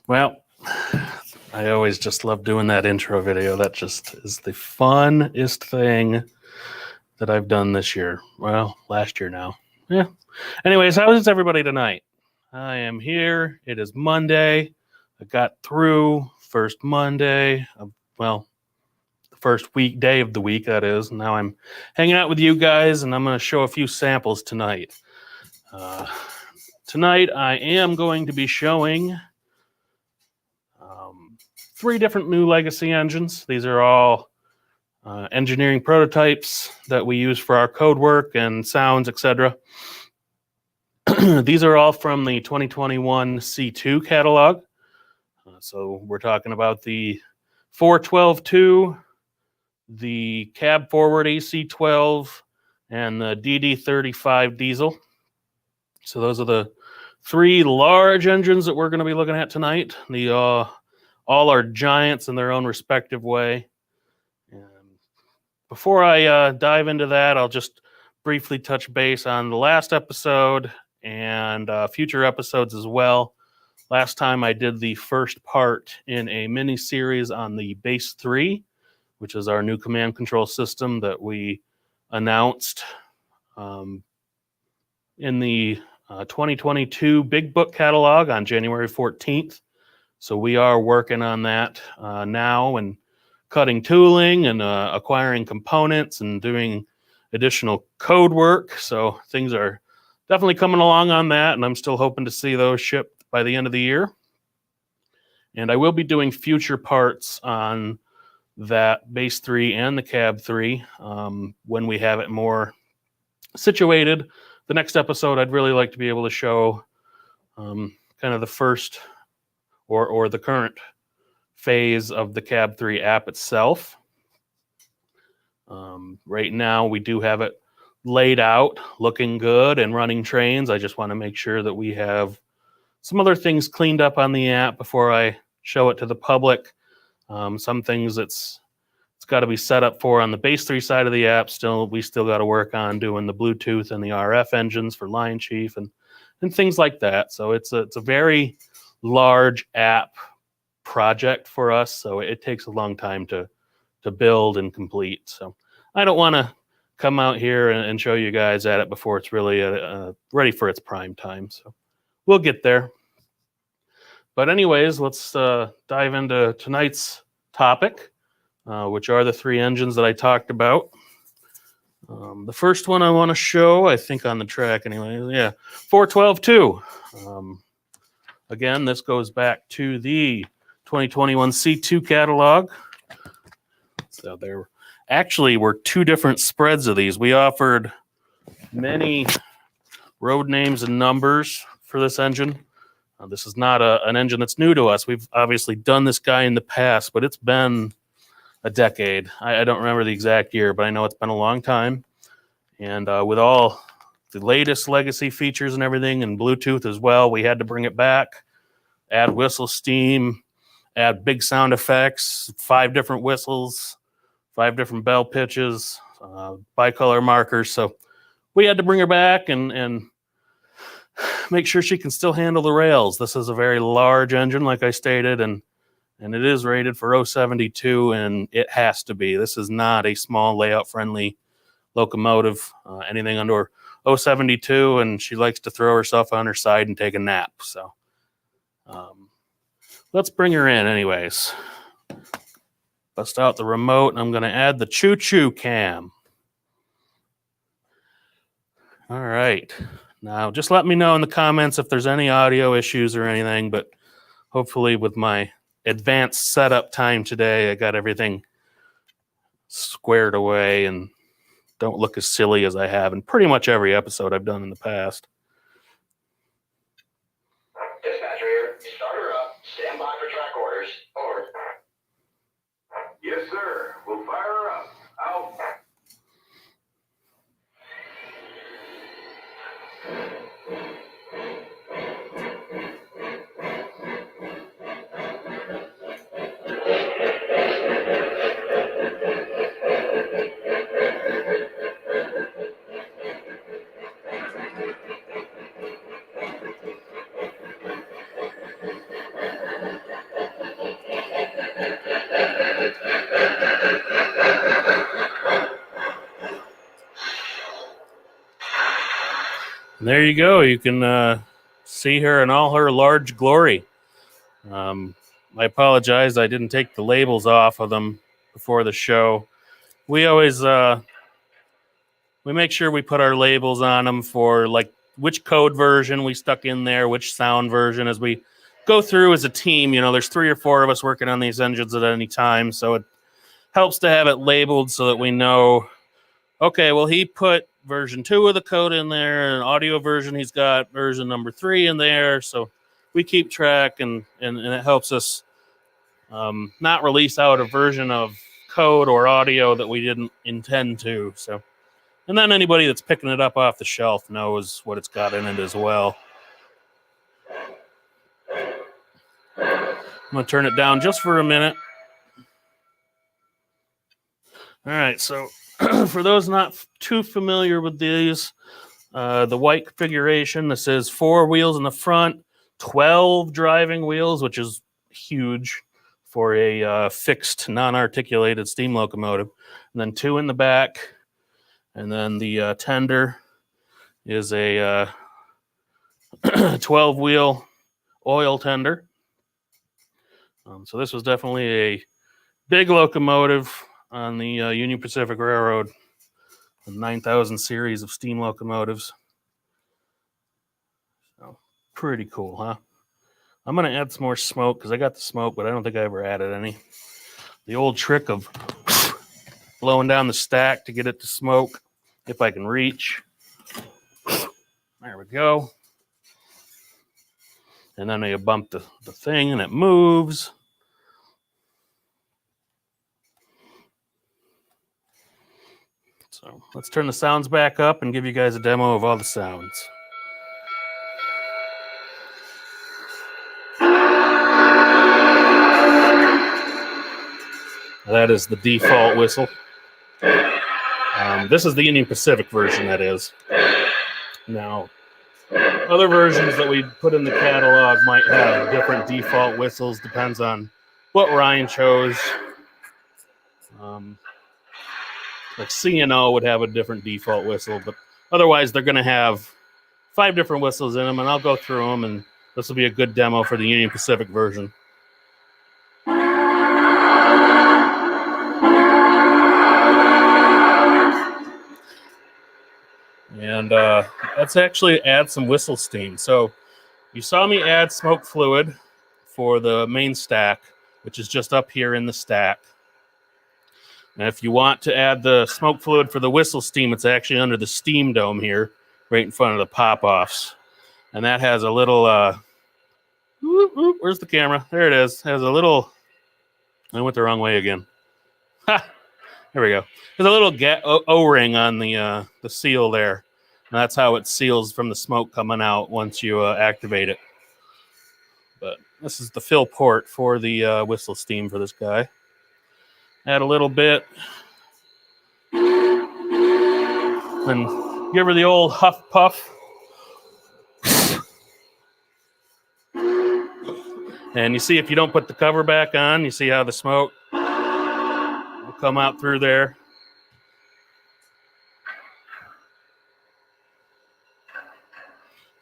Well, I always just love doing that intro video. That just is the funnest thing that I've done this year. Well, last year now. Yeah. Anyways, how is everybody tonight? I am here. It is Monday. I got through first Monday. Well, the first weekday of the week, that is. Now I'm hanging out with you guys, and I'm going to show a few samples tonight. Tonight, I am going to be showing 3 different new legacy engines. These are all engineering prototypes that we use for our code work and sounds, etc. These are all from the 2021 C2 catalog. So we're talking about the 412-2, the cab forward AC-12, and the DD35 diesel. So those are the 3 large engines that we're going to be looking at tonight. All are giants in their own respective way. And before I dive into that, I'll just briefly touch base on the last episode and future episodes as well. Last time I did the first part in a mini series on the Base 3, which is our new command control system that we announced in the 2022 Big Book catalog on January 14th. So we are working on that now and cutting tooling and acquiring components and doing additional code work. So things are definitely coming along on that, and I'm still hoping to see those shipped by the end of the year. And I will be doing future parts on that Base 3 and the Cab 3 when we have it more situated. The next episode, I'd really like to be able to show kind of the first or the current phase of the Cab 3 app itself. Right now, we do have it laid out, looking good and running trains. I just want to make sure that we have some other things cleaned up on the app before I show it to the public. Some things it's got to be set up for on the Base 3 side of the app. We still got to work on doing the Bluetooth and the RF engines for Lion Chief and things like that. So it's a very large app project for us, so it takes a long time to build and complete. So I don't want to come out here and show you guys at it before it's really ready for its prime time. So we'll get there. But anyways, let's dive into tonight's topic, which are the 3 engines that I talked about. The first one I want to show, I think on the track anyway, yeah, 412-2. Again, this goes back to the 2021 C2 catalog. So there actually were 2 different spreads of these. We offered many road names and numbers for this engine. This is not an engine that's new to us. We've obviously done this guy in the past, but it's been a decade. I don't remember the exact year, but I know it's been a long time. And with all the latest legacy features and everything, and Bluetooth as well, we had to bring it back, add whistle steam, add big sound effects, 5 different whistles, 5 different bell pitches, bicolor markers. So we had to bring her back and make sure she can still handle the rails. This is a very large engine, like I stated, and it is rated for 072, and it has to be. This is not a small layout-friendly locomotive, anything under 072, and she likes to throw herself on her side and take a nap. So let's bring her in anyways. Bust out the remote, and I'm going to add the choo-choo cam. All right. Now, just let me know in the comments if there's any audio issues or anything, but hopefully with my advanced setup time today, I got everything squared away and don't look as silly as I have in pretty much every episode I've done in the past. Dispatcher here. Start her up. Stand by for track orders. Over. Yes, sir. We'll fire her up. Out. And there you go. You can see her in all her large glory. I apologize. I didn't take the labels off of them before the show. We always we make sure we put our labels on them for like which code version we stuck in there, which sound version as we go through as a team. You know, there's 3 or 4 of us working on these engines at any time, so it helps to have it labeled so that we know, okay, well, he put version 2 of the code in there, and audio version, he's got version number 3 in there, so we keep track, and it helps us not release out a version of code or audio that we didn't intend to. So, and then anybody that's picking it up off the shelf knows what it's got in it as well. I'm going to turn it down just for a minute. All right, so for those not too familiar with these, the white configuration, this is 4 wheels in the front, 12 driving wheels, which is huge for a fixed, non-articulated steam locomotive, and then 2 in the back, and then the tender is a 12-wheel oil tender. So this was definitely a big locomotive on the Union Pacific Railroad, the 9000 series of steam locomotives. So pretty cool, huh? I'm going to add some more smoke because I got the smoke, but I don't think I ever added any. The old trick of blowing down the stack to get it to smoke, if I can reach. There we go. And then you bump the thing and it moves. So let's turn the sounds back up and give you guys a demo of all the sounds. That is the default whistle. This is the Union Pacific version, that is. Now, other versions that we put in the catalog might have different default whistles, depends on what Ryan chose. Like CNO would have a different default whistle, but otherwise they're going to have 5 different whistles in them, and I'll go through them, and this will be a good demo for the Union Pacific version. And let's actually add some whistle steam. So you saw me add smoke fluid for the main stack, which is just up here in the stack. And if you want to add the smoke fluid for the whistle steam, it's actually under the steam dome here, right in front of the pop-offs. And that has a little, where's the camera? There it is. It has a little, I went the wrong way again. Ha! There we go. There's a little O-ring on the seal there. And that's how it seals from the smoke coming out once you activate it. But this is the fill port for the whistle steam for this guy. Add a little bit. And give her the old huff puff. And you see if you don't put the cover back on, you see how the smoke will come out through there.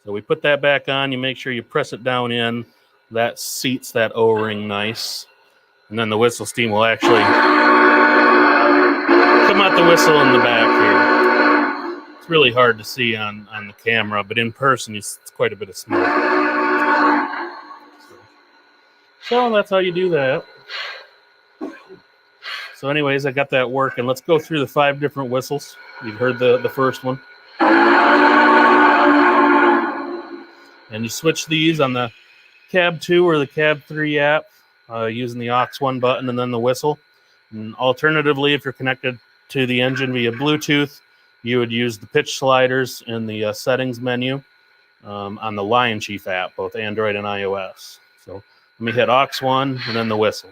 So we put that back on. You make sure you press it down in. That seats that O-ring nice. And then the whistle steam will actually come out the whistle in the back here. It's really hard to see on the camera, but in person, it's quite a bit of smoke. So that's how you do that. So anyways, I got that working. Let's go through the 5 different whistles. You've heard the first one. And you switch these on the cab 2 or the cab 3 app using the aux 1 button and then the whistle. And alternatively, if you're connected to the engine via Bluetooth, you would use the pitch sliders in the settings menu on the Lion Chief app, both Android and iOS. So let me hit aux 1 and then the whistle.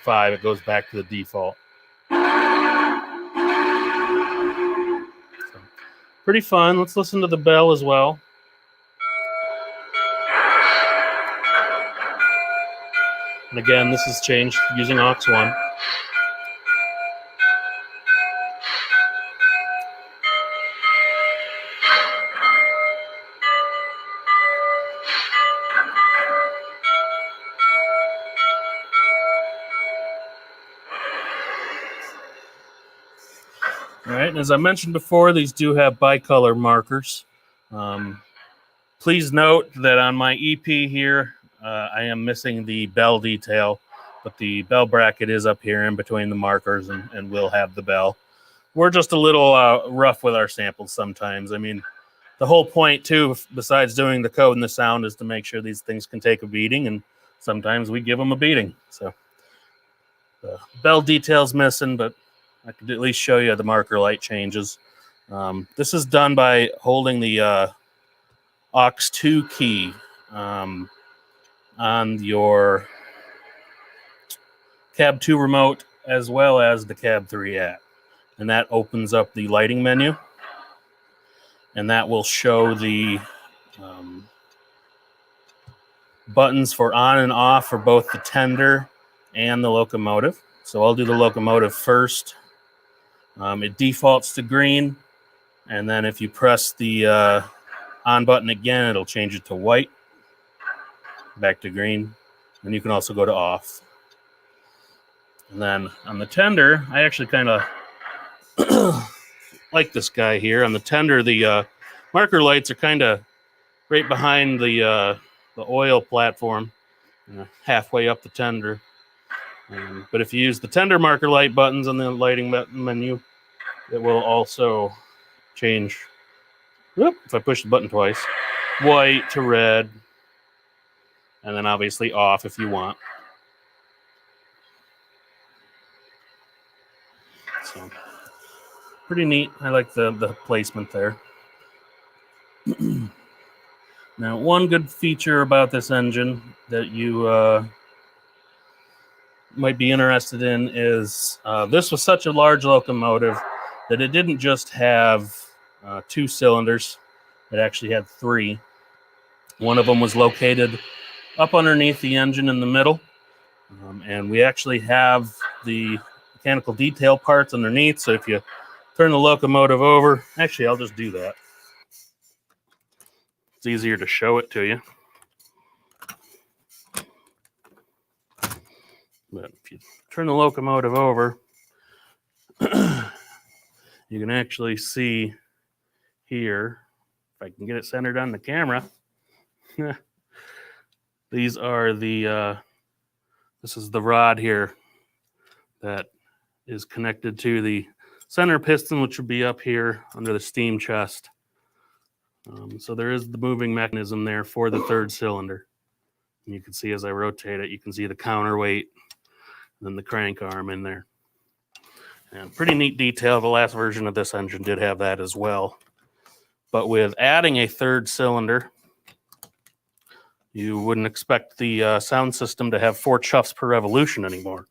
5, it goes back to the default. So, pretty fun. Let's listen to the bell as well. And again, this is changed using aux 1. All right, and as I mentioned before, these do have bicolor markers. Please note that on my EP here, I am missing the bell detail, but the bell bracket is up here in between the markers and will have the bell. We're just a little rough with our samples sometimes. I mean, the whole point, too, besides doing the code and the sound, is to make sure these things can take a beating, and sometimes we give them a beating. So the bell detail's missing, but I could at least show you the marker light changes. This is done by holding the aux 2 key on your cab 2 remote as well as the cab 3 app. And that opens up the lighting menu. And that will show the buttons for on and off for both the tender and the locomotive. So I'll do the locomotive first. It defaults to green. And then if you press the on button again, it'll change it to white, back to green, and you can also go to off. And then on the tender, I actually kind of like this guy here. On the tender, the marker lights are kind of right behind the oil platform, halfway up the tender. But if you use the tender marker light buttons on the lighting menu, it will also change. Whoop, if I push the button twice, white to red, and then obviously off if you want. So pretty neat. I like the placement there. Now, one good feature about this engine that you might be interested in is this was such a large locomotive that it didn't just have 2 cylinders. It actually had 3. One of them was located up underneath the engine in the middle. And we actually have the mechanical detail parts underneath. So if you turn the locomotive over, actually, I'll just do that. It's easier to show it to you. But if you turn the locomotive over, you can actually see here, if I can get it centered on the camera, these are the, this is the rod here that is connected to the center piston, which would be up here under the steam chest. So there is the moving mechanism there for the 3rd cylinder. And you can see as I rotate it, you can see the counterweight and then the crank arm in there. And pretty neat detail. The last version of this engine did have that as well. But with adding a 3rd cylinder, you wouldn't expect the sound system to have 4 chuffs per revolution anymore.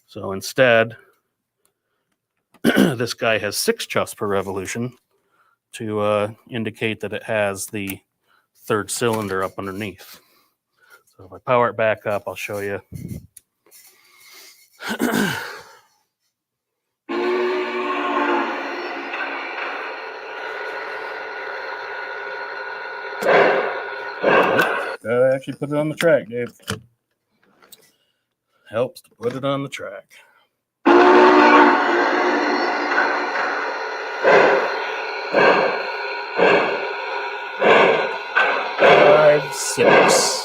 So instead, this guy has 6 chuffs per revolution to indicate that it has the 3rd cylinder up underneath. So if I power it back up, I'll show you. Actually put it on the track, Dave. Helps to put it on the track. 5, 6.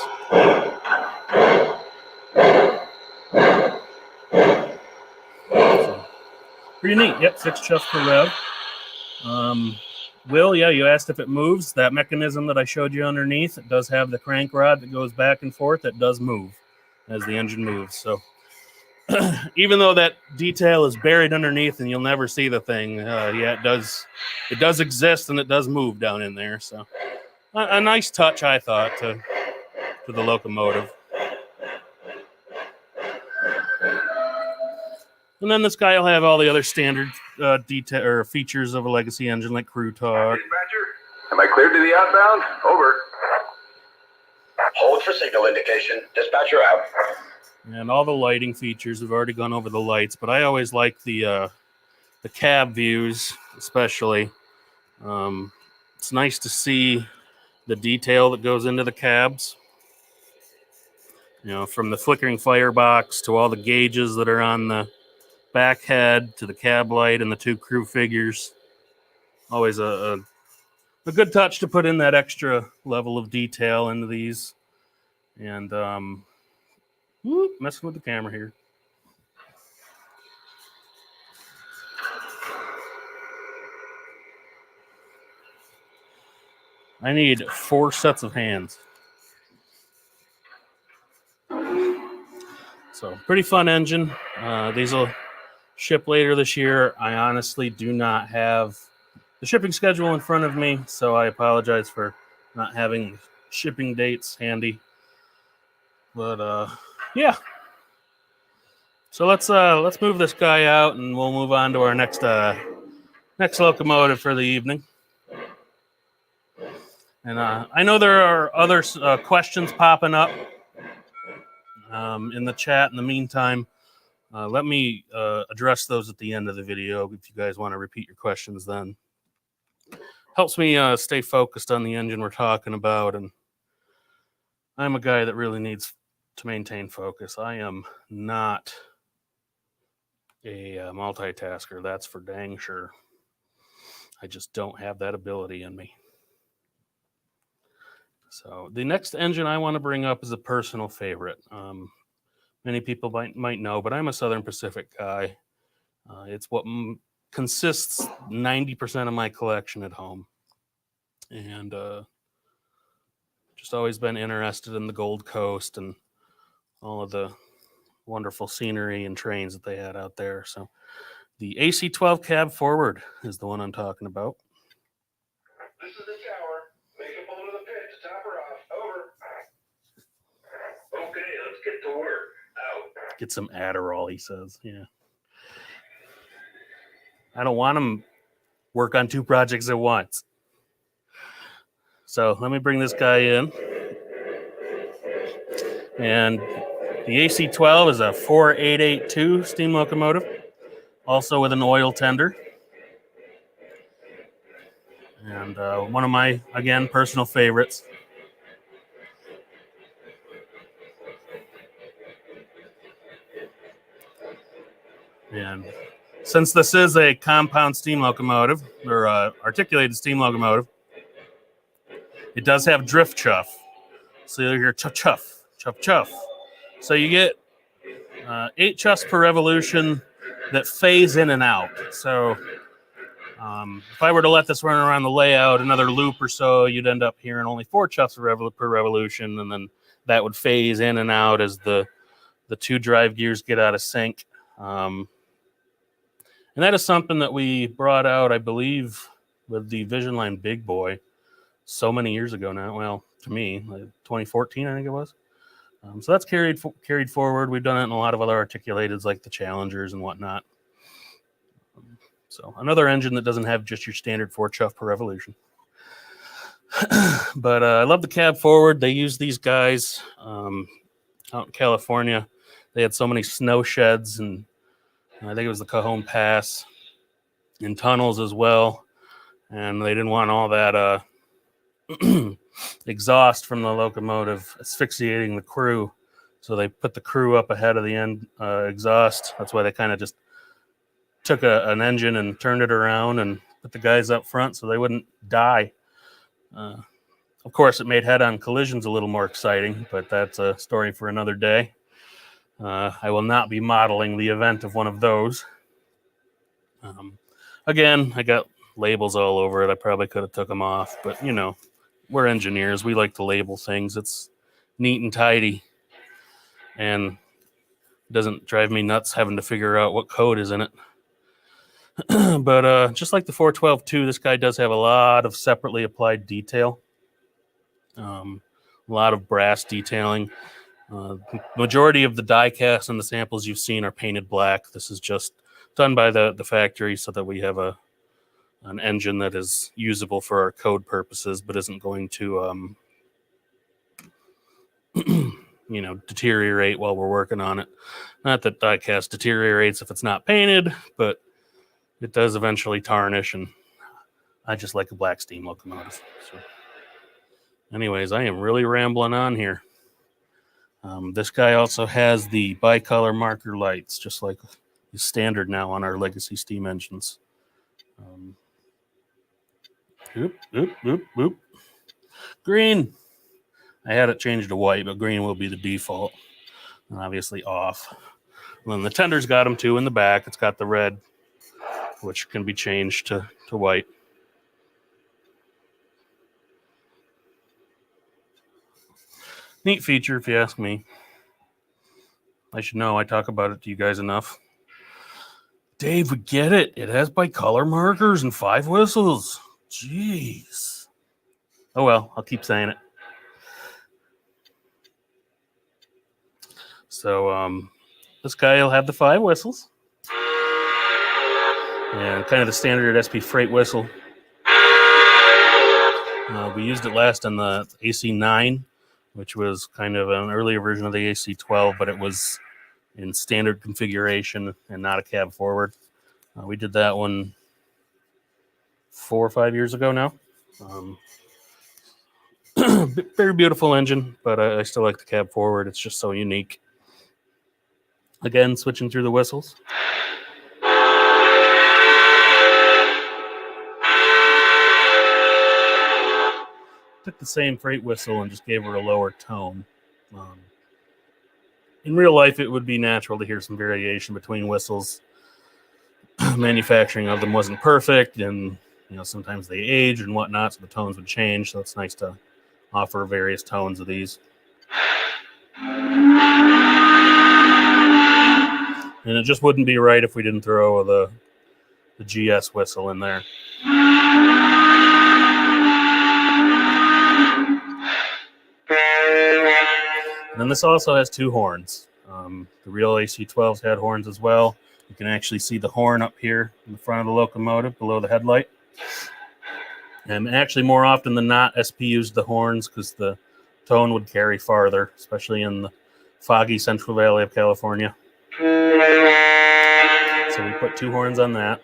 So, pretty neat. Yep, 6 chuffs per rev. Will, yeah, you asked if it moves. That mechanism that I showed you underneath, it does have the crank rod that goes back and forth. That does move as the engine moves. So even though that detail is buried underneath and you'll never see the thing, yeah, it does exist and it does move down in there. So a nice touch, I thought, to the locomotive. And then this guy will have all the other standard detail or features of a legacy engine, like crew talk. Dispatcher, am I cleared to the outbound? Over. Hold for signal indication. Dispatcher out. And all the lighting features. We've already gone over the lights, but I always like the cab views, especially. It's nice to see the detail that goes into the cabs. You know, from the flickering firebox to all the gauges that are on the back head to the cab light and the two crew figures. Always a good touch to put in that extra level of detail into these. And messing with the camera here. I need 4 sets of hands. So pretty fun engine. These will ship later this year. I honestly do not have the shipping schedule in front of me, so I apologize for not having shipping dates handy. But yeah. So let's move this guy out, and we'll move on to our next locomotive for the evening. And I know there are other questions popping up in the chat in the meantime. Let me address those at the end of the video if you guys want to repeat your questions then. Helps me stay focused on the engine we're talking about, and I'm a guy that really needs to maintain focus. I am not a multitasker, that's for dang sure. I just don't have that ability in me. So the next engine I want to bring up is a personal favorite. Many people might know, but I'm a Southern Pacific guy. It's what consists 90% of my collection at home. And just always been interested in the Gold Coast and all of the wonderful scenery and trains that they had out there. So the AC-12 cab forward is the one I'm talking about. This is the tower. Make a pull to the pit to top her off. Over. Okay, let's get to work. Out. Get some Adderall, he says. Yeah. I don't want him work on 2 projects at once. So let me bring this guy in. And the AC-12 is a 4882 steam locomotive, also with an oil tender. And one of my, again, personal favorites. And since this is a compound steam locomotive, or articulated steam locomotive, it does have drift chuff. So you'll hear chuff, chuff, chuff, chuff. So you get 8 chuffs per revolution that phase in and out. So if I were to let this run around the layout another loop or so, you'd end up hearing only 4 chuffs per revolution, and then that would phase in and out as the 2 drive gears get out of sync. And that is something that we brought out, I believe, with the Vision Line Big Boy so many years ago now. Well, to me, like 2014, I think it was. So that's carried forward. We've done it in a lot of other articulateds like the Challengers and whatnot. So another engine that doesn't have just your standard 4 chuff per revolution. But I love the cab forward. They use these guys out in California. They had so many snow sheds, and I think it was the Cajon Pass, in tunnels as well. And they didn't want all that exhaust from the locomotive asphyxiating the crew. So they put the crew up ahead of the end exhaust. That's why they kind of just took an engine and turned it around and put the guys up front so they wouldn't die. Of course, it made head-on collisions a little more exciting, but that's a story for another day. I will not be modeling the event of one of those. Again, I got labels all over it. I probably could have took them off, but you know, we're engineers. We like to label things. It's neat and tidy, and it doesn't drive me nuts having to figure out what code is in it. But just like the 412-2, this guy does have a lot of separately applied detail. A lot of brass detailing. The majority of the die casts and the samples you've seen are painted black. This is just done by the factory so that we have an engine that is usable for our code purposes, but isn't going to deteriorate while we're working on it. Not that die-cast deteriorates if it's not painted, but it does eventually tarnish, and I just like a black steam locomotive. So, anyways, I am really rambling on here. This guy also has the bicolor marker lights, just like is standard now on our legacy steam engines. Green. I had it changed to white, but green will be the default. And obviously off. And then the tender's got them too in the back. It's got the red, which can be changed to white. Neat feature, if you ask me. I should know. I talk about it to you guys enough. Dave, we get it. It has bicolor markers and 5 whistles. Jeez. Oh well, I'll keep saying it. So this guy will have the 5 whistles. And kind of the standard SP freight whistle. We used it last on the AC-9, which was kind of an earlier version of the AC-12, but it was in standard configuration and not a cab forward. We did that one 4 or 5 years ago now. Very beautiful engine, but I still like the cab forward. It's just so unique. Again, switching through the whistles. Took the same freight whistle and just gave her a lower tone. In real life, it would be natural to hear some variation between whistles. Manufacturing of them wasn't perfect, and sometimes they age and whatnot, so the tones would change. So it's nice to offer various tones of these. And it just wouldn't be right if we didn't throw the GS whistle in there. And then this also has 2 horns. The real AC-12s had horns as well. You can actually see the horn up here in the front of the locomotive below the headlight. And actually, more often than not, SP used the horns because the tone would carry farther, especially in the foggy Central Valley of California. So we put 2 horns on that.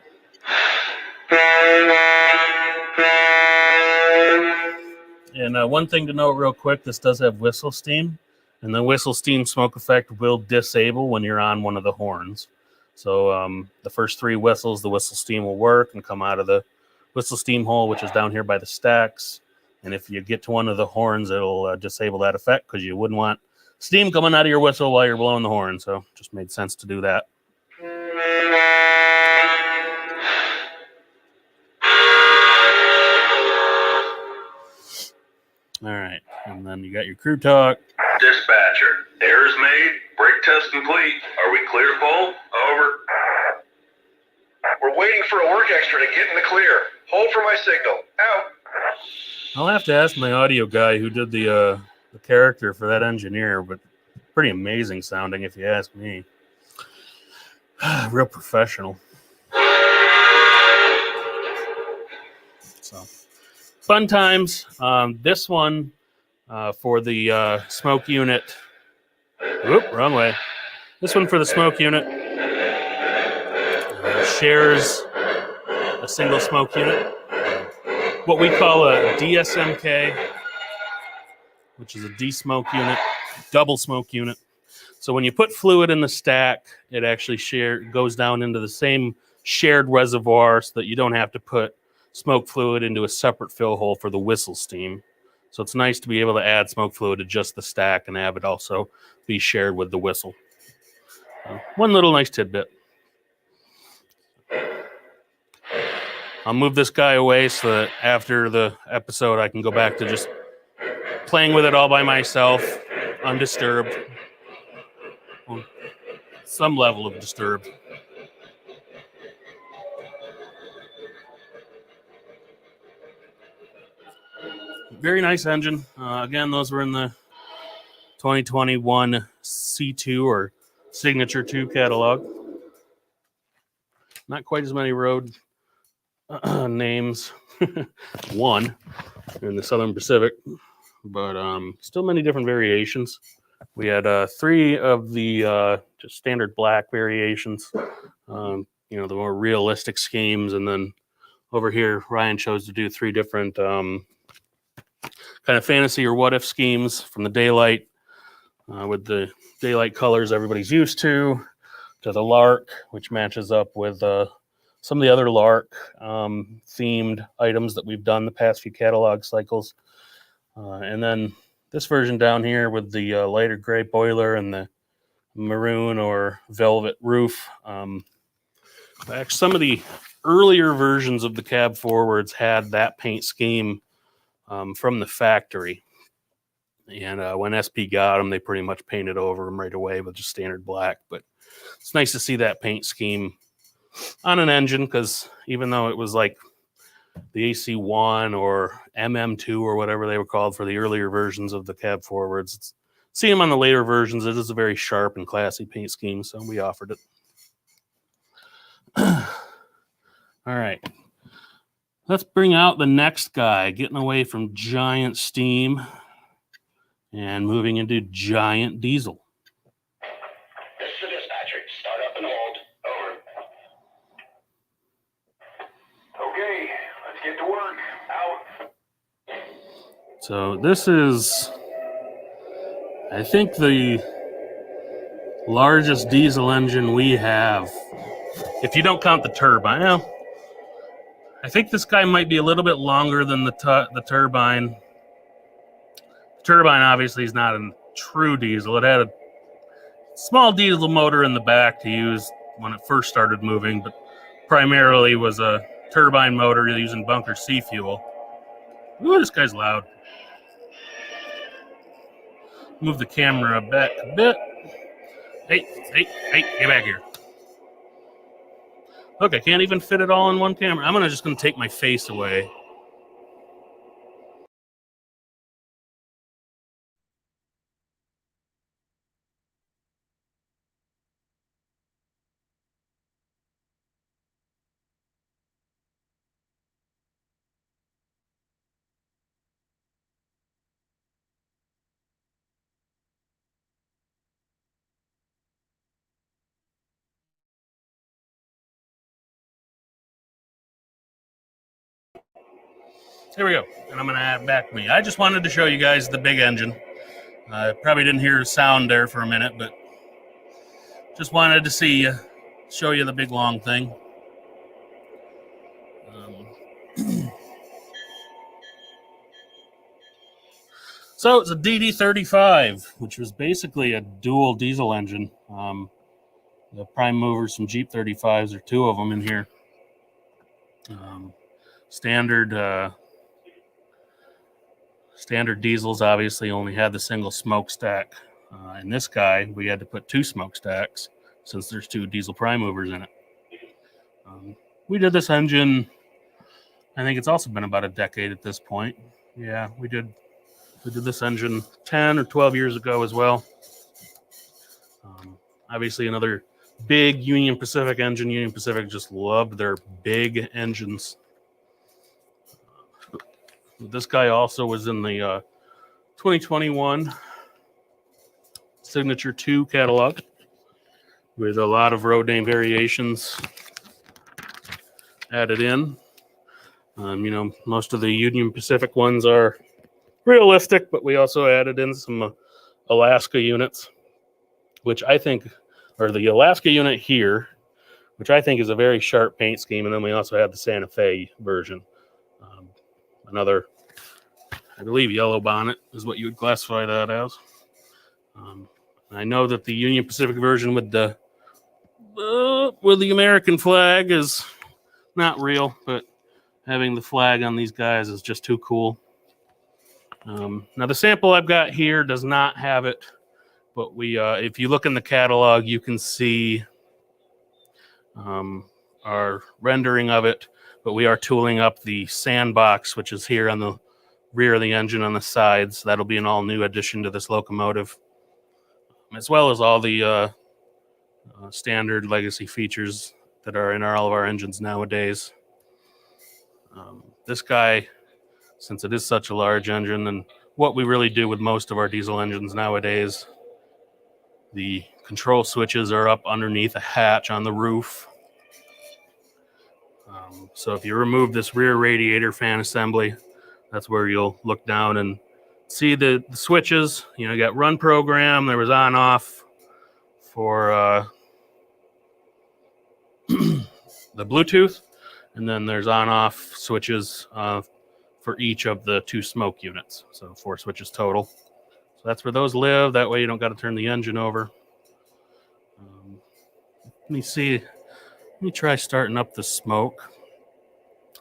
And one thing to note real quick, this does have whistle steam. And the whistle steam smoke effect will disable when you're on one of the horns. So the first 3 whistles, the whistle steam will work and come out of the whistle steam hole, which is down here by the stacks. And if you get to one of the horns, it'll disable that effect because you wouldn't want steam coming out of your whistle while you're blowing the horn. So it just made sense to do that. All right, and then you got your crew talk. Dispatcher, errors made, brake test complete. Are we clear, full? Over. We're waiting for a work extra to get in the clear. Hold for my signal. Out. I'll have to ask my audio guy who did the character for that engineer, but pretty amazing sounding if you ask me. Real professional. So, fun times. This one for the smoke unit. Oop, wrong way. This one for the smoke unit shares a single smoke unit. What we call a Dsmk, which is a D-smoke unit, double smoke unit. So when you put fluid in the stack, it actually goes down into the same shared reservoir so that you don't have to put smoke fluid into a separate fill hole for the whistle steam. So it's nice to be able to add smoke fluid to just the stack and have it also be shared with the whistle. One little nice tidbit. I'll move this guy away so that after the episode I can go back to just playing with it all by myself, undisturbed. Well, some level of disturbed. Very nice engine. Again, those were in the 2021 C2 or Signature 2 catalog. Not quite as many road names, one in the Southern Pacific, but still many different variations. We had 3 of the just standard black variations, you know, the more realistic schemes, and then over here Ryan chose to do 3 different kind of fantasy or what if schemes from the daylight with the daylight colors everybody's used to the lark, which matches up with some of the other lark themed items that we've done the past few catalog cycles. And then this version down here with the lighter gray boiler and the maroon or velvet roof. Actually, some of the earlier versions of the cab forwards had that paint scheme from the factory. And when SP got them, they pretty much painted over them right away with just standard black. But it's nice to see that paint scheme on an engine, because even though it was like the AC-1 or MM2 or whatever they were called for the earlier versions of the cab forwards, see them on the later versions, it is a very sharp and classy paint scheme, so we offered it. All right. Let's bring out the next guy, getting away from giant steam and moving into giant diesel. This is the dispatcher. Start up and hold. Over. Okay, let's get to work. Out. So this is, I think, the largest diesel engine we have, if you don't count the turbine. Well, I think this guy might be a little bit longer than the turbine. The turbine obviously is not a true diesel. It had a small diesel motor in the back to use when it first started moving, but primarily was a turbine motor using bunker C fuel. Ooh, this guy's loud. Move the camera back a bit. Hey, get back here. Look, I can't even fit it all in one camera. I'm just going to take my face away. Here we go. And I'm going to add back me. I just wanted to show you guys the big engine. Probably didn't hear sound there for a minute, but just wanted to show you the big long thing. So it's a DD35, which was basically a dual diesel engine. The prime movers from Jeep 35s, there are 2 of them in here. Standard diesels obviously only had the single smokestack. In this guy, we had to put 2 smokestacks since there's 2 diesel prime movers in it. We did this engine, I think it's also been about a decade at this point. Yeah, we did this engine 10 or 12 years ago as well. Obviously another big Union Pacific engine. Union Pacific just loved their big engines. This guy also was in the 2021 Signature 2 catalog with a lot of road name variations added in. You know, most of the Union Pacific ones are realistic, but we also added in some Alaska units, which I think, or the Alaska unit here, which I think is a very sharp paint scheme. And then we also have the Santa Fe version. Another, I believe, yellow bonnet is what you would classify that as. I know that the Union Pacific version with the American flag is not real, but having the flag on these guys is just too cool. Now the sample I've got here does not have it, but if you look in the catalog, you can see our rendering of it, but we are tooling up the sandbox, which is here on the rear of the engine on the sides. That'll be an all new addition to this locomotive. as well as all the standard legacy features that are in all of our engines nowadays. This guy, since it is such a large engine, and what we really do with most of our diesel engines nowadays, the control switches are up underneath a hatch on the roof. So if you remove this rear radiator fan assembly, that's where you'll look down and see the switches. You know, you got run program, there was on off for the Bluetooth, and then there's on off switches for each of the 2 smoke units. So 4 switches total. So that's where those live. That way you don't got to turn the engine over. Let me see. Let me try starting up the smoke.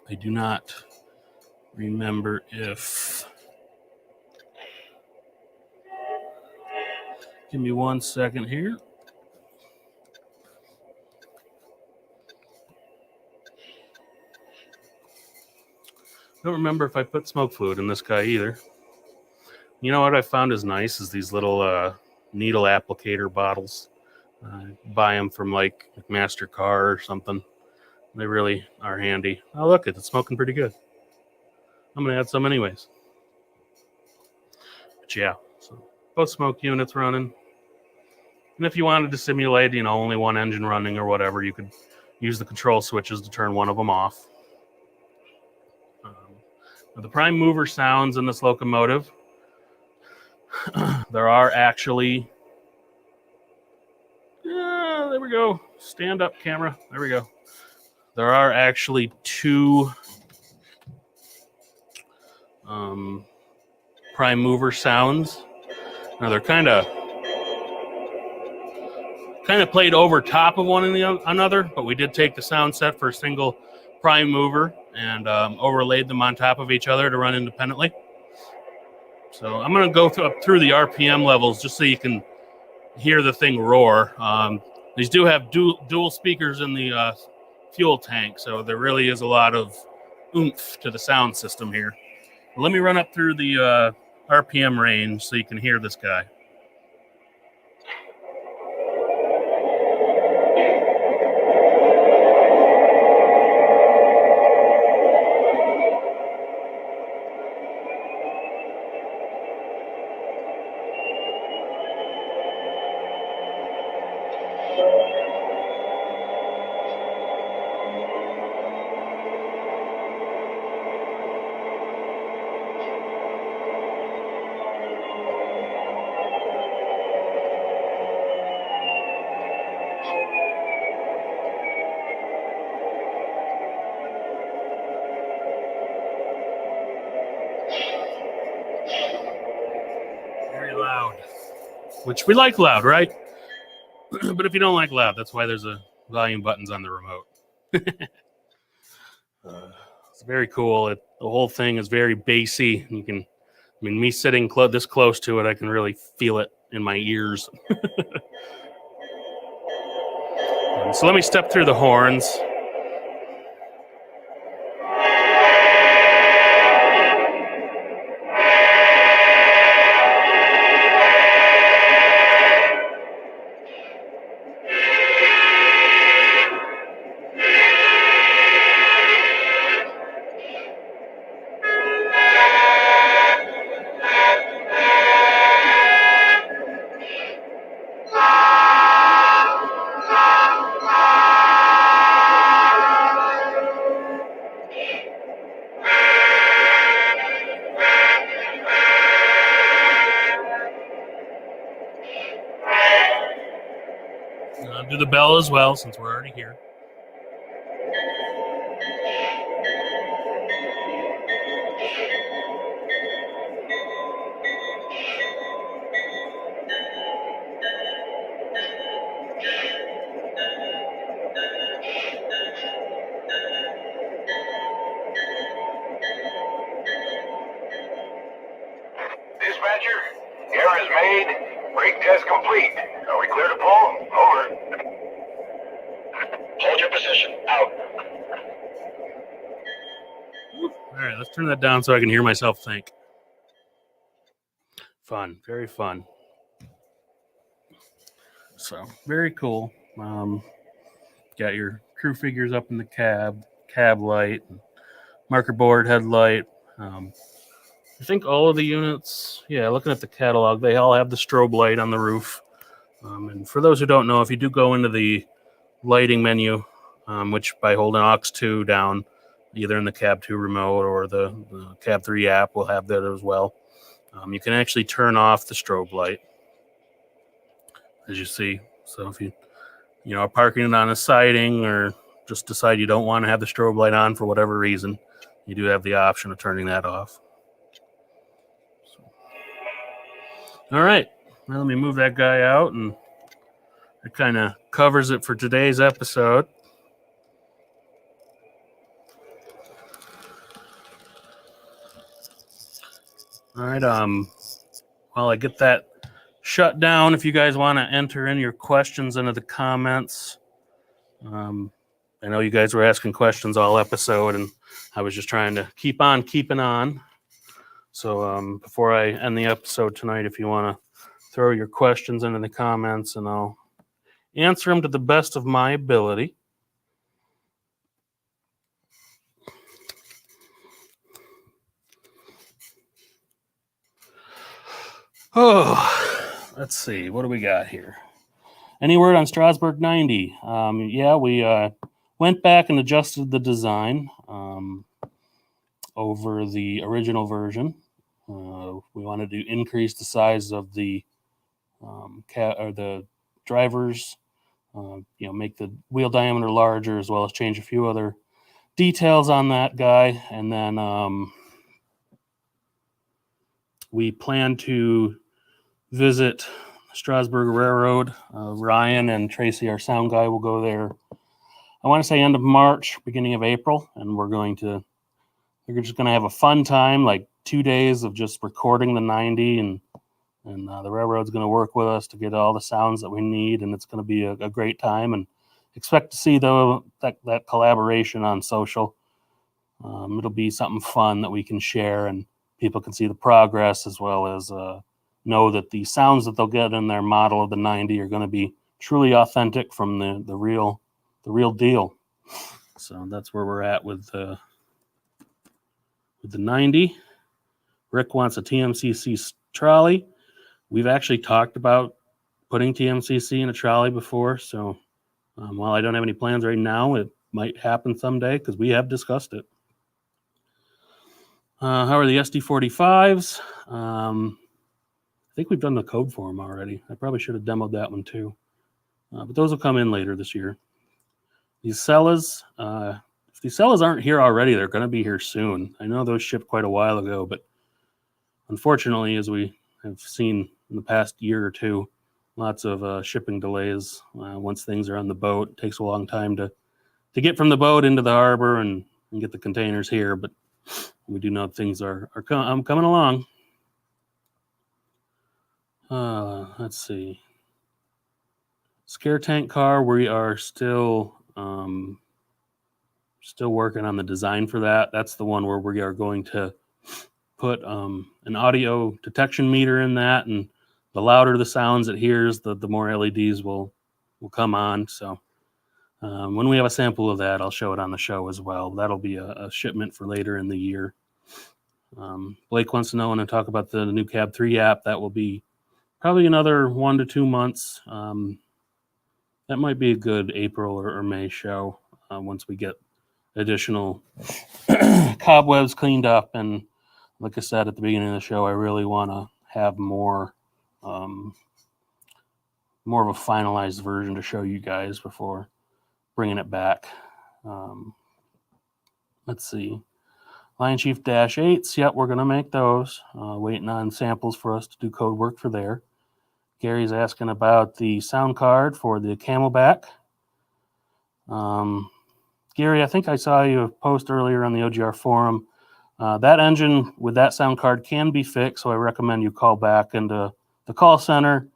I do not remember if... Give me 1 second here. Don't remember if I put smoke fluid in this guy either. You know what I found is nice is these little needle applicator bottles. Buy them from like MasterCard or something. They really are handy. Oh, look, it's smoking pretty good. I'm going to add some anyways. But yeah, so both smoke units running. And if you wanted to simulate, you know, only one engine running or whatever, you could use the control switches to turn one of them off. The prime mover sounds in this locomotive, there are actually... there we go. Stand up, camera. There we go. There are actually 2 prime mover sounds. Now they're kind of played over top of one another, but we did take the sound set for a single prime mover and overlaid them on top of each other to run independently. So I'm going to go through the RPM levels just so you can hear the thing roar. These do have dual speakers in the fuel tank, so there really is a lot of oomph to the sound system here. Let me run up through the RPM range so you can hear this guy. Which we like loud, right? But if you don't like loud, that's why there's a volume buttons on the remote. It's very cool. The whole thing is very bassy. You can, I mean, me sitting this close to it, I can really feel it in my ears. So let me step through the horns. Do the bell as well, since we're already here. Dispatcher, error is made. Brake test complete. Are we clear to pull? Over. Hold your position. Out. All right, let's turn that down so I can hear myself think. Fun, very fun. So very cool. Got your crew figures up in the cab light, marker board headlight. I think all of the units, looking at the catalog, they all have the strobe light on the roof. And for those who don't know, if you do go into the lighting menu, which by holding aux 2 down, either in the cab 2 remote or the cab 3 app will have that as well. You can actually turn off the strobe light, as you see. So if you are parking it on a siding or just decide you don't want to have the strobe light on for whatever reason, you do have the option of turning that off. So. All right, now let me move that guy out, and it kind of covers it for today's episode. All right, while I get that shut down, if you guys want to enter in your questions into the comments. I know you guys were asking questions all episode, and I was just trying to keep on keeping on. So before I end the episode tonight, if you want to throw your questions into the comments, and I'll answer them to the best of my ability. Oh, let's see. What do we got here? Any word on Strasbourg 90? We went back and adjusted the design over the original version. We wanted to increase the size of the the drivers, make the wheel diameter larger, as well as change a few other details on that guy. And then we plan to visit Strasbourg Railroad. Ryan and Tracy, our sound guy, will go there. I want to say end of March, beginning of April, and we're just going to have a fun time, like 2 days of just recording the 90, and the railroad's going to work with us to get all the sounds that we need, and it's going to be a great time. And expect to see that collaboration on social. It'll be something fun that we can share, and people can see the progress, as well as know that the sounds that they'll get in their model of the 90 are going to be truly authentic from the real deal. So that's where we're at with the 90. Rick wants a TMCC trolley. We've actually talked about putting TMCC in a trolley before, so while I don't have any plans right now, it might happen someday because we have discussed it. How are the SD45s? I think we've done the code for them already. I probably should have demoed that one too. But those will come in later this year. These Cellas, if these Cellas aren't here already, they're going to be here soon. I know those shipped quite a while ago, but unfortunately, as we have seen in the past year or two, lots of shipping delays. Once things are on the boat, it takes a long time to get from the boat into the harbor and get the containers here. But we do know things are coming along. Let's see. Scare tank car, we are still working on the design for that. That's the one where we are going to put an audio detection meter in that, and the louder the sounds it hears, the more LEDs will come on. So when we have a sample of that, I'll show it on the show as well. That'll be a shipment for later in the year. Blake wants to know when I talk about the new Cab 3 app. That will be probably another 1 to 2 months. That might be a good April or May show once we get additional cobwebs cleaned up. And like I said at the beginning of the show, I really want to have more of a finalized version to show you guys before bringing it back. Let's see. Lion Chief Dash 8s. Yep, we're going to make those. Waiting on samples for us to do code work for there. Gary's asking about the sound card for the Camelback. Gary, I think I saw you post earlier on the OGR forum. That engine with that sound card can be fixed, so I recommend you call back into the call center.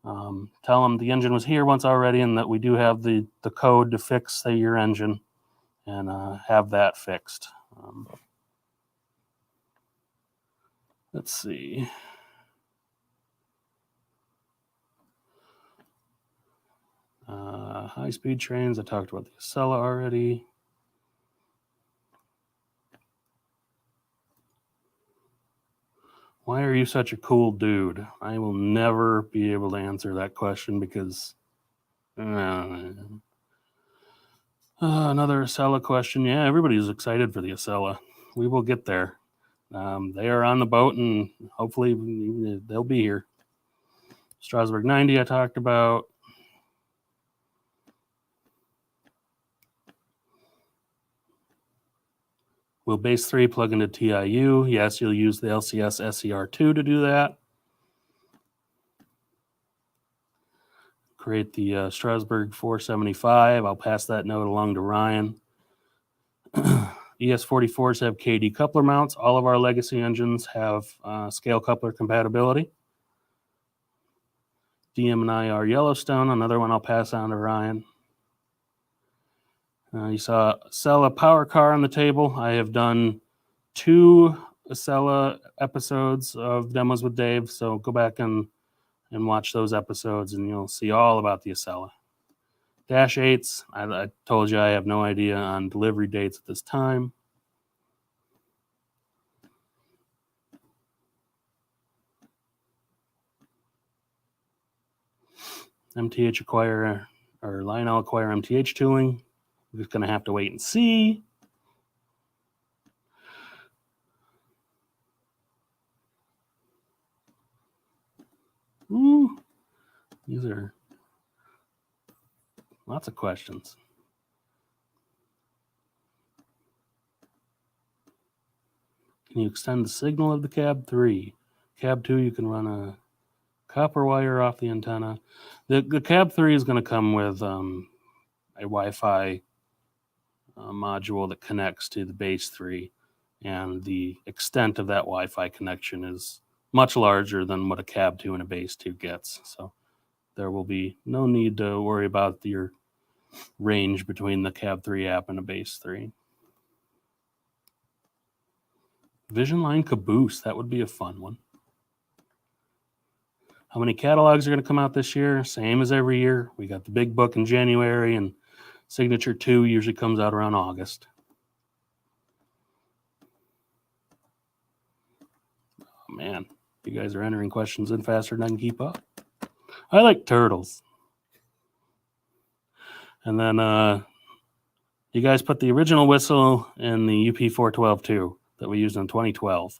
Tell them the engine was here once already and that we do have the code to fix your engine and have that fixed. Let's see. High-speed trains, I talked about the Acela already. Why are you such a cool dude? I will never be able to answer that question because another Acela question. Yeah, everybody's excited for the Acela. We will get there. They are on the boat, and hopefully they'll be here. Strasbourg 90 I talked about. Will base 3 plug into TIU? Yes, you'll use the LCS SCR2 to do that. Create the Strasbourg 475. I'll pass that note along to Ryan. ES44s have KD coupler mounts. All of our legacy engines have scale coupler compatibility. DM&IR Yellowstone, another one I'll pass on to Ryan. You saw Acela Power Car on the table. I have done 2 Acela episodes of Demos with Dave, so go back and watch those episodes and you'll see all about the Acela. Dash 8s, I told you I have no idea on delivery dates at this time. MTH acquire, or Lionel acquire MTH tooling. We're just going to have to wait and see. Ooh, these are lots of questions. Can you extend the signal of the cab 3? Cab 2, you can run a copper wire off the antenna. The cab 3 is going to come with a Wi-Fi module that connects to the base 3, and the extent of that Wi-Fi connection is much larger than what a cab 2 and a base 2 gets. So there will be no need to worry about your range between the cab 3 app and a base 3. Vision line caboose, that would be a fun one. How many catalogs are going to come out this year? Same as every year. We got the big book in January, and Signature 2 usually comes out around August. Oh, man, you guys are entering questions in faster than I can keep up. I like turtles. And then you guys put the original whistle in the UP412 too that we used in 2012.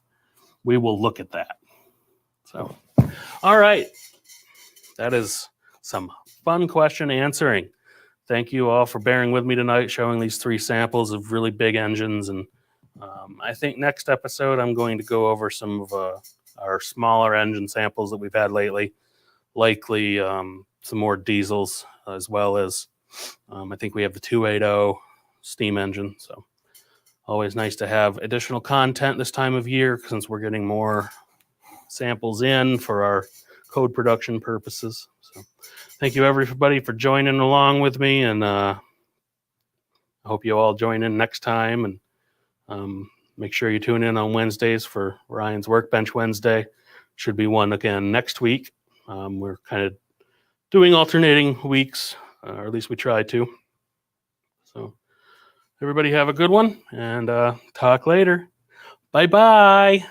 We will look at that. So, all right. That is some fun question answering. Thank you all for bearing with me tonight, showing these 3 samples of really big engines. And I think next episode, I'm going to go over some of our smaller engine samples that we've had lately, likely some more diesels, as well as I think we have the 280 steam engine. So always nice to have additional content this time of year since we're getting more samples in for our code production purposes. So thank you everybody for joining along with me, and I hope you all join in next time, and make sure you tune in on Wednesdays for Ryan's Workbench Wednesday. Should be one again next week. We're kind of doing alternating weeks, or at least we try to. So everybody have a good one, and talk later. Bye-bye.